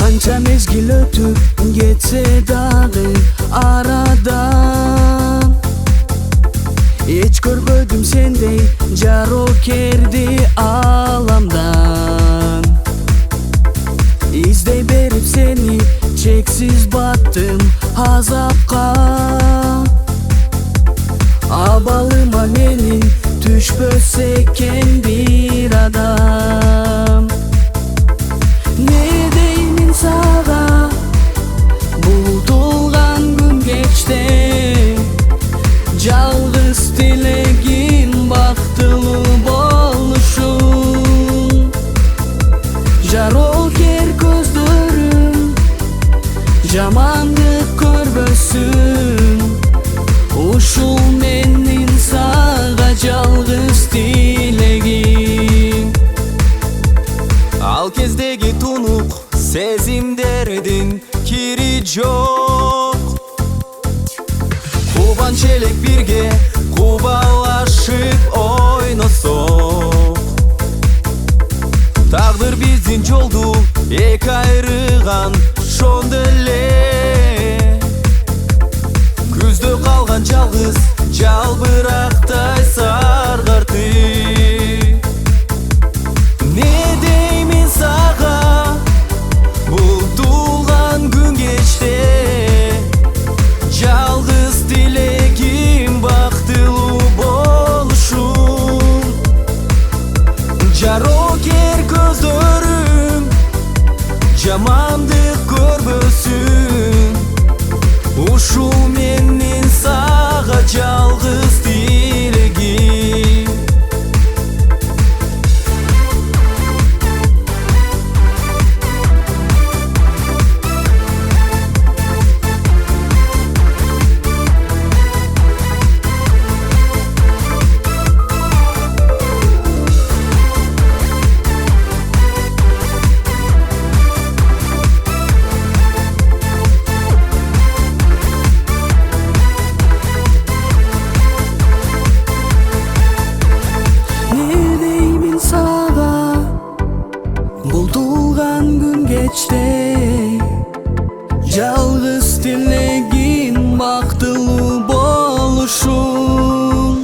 Kança mezgil ötüp geçse dağı aradan, hiç görmedim sendey jarokerdi alamdan. İzdey berip seni çeksiz battım azapka. Abalıma menin düşböseken bir adam. Ne deymin sağa, bulduğun gün geçti. Жалғыз тілегім бақтылы болушun. Жарокер көздөрүм жамандык көрбөсүн. Ушул менин сага жалғыз тілегим. Ал кездеги тунук сезимдердин кири жок. Кубан челек бирге кубалашып ойносок. Тагдыр биздин жолду эки айрыган шондо эле. Күздө калган жалгыз жалбырактай саргарды. Не деймин сага, бул туулган күн кечте. Жалгыз тілегим бактылуу болушун. Жарокер көздөрүм жамандык көрбөсүн. Ушул менин сага жалгыз тилегим. Bulduğun gün geçti. Жалғыз тілегім бақтылы болушун.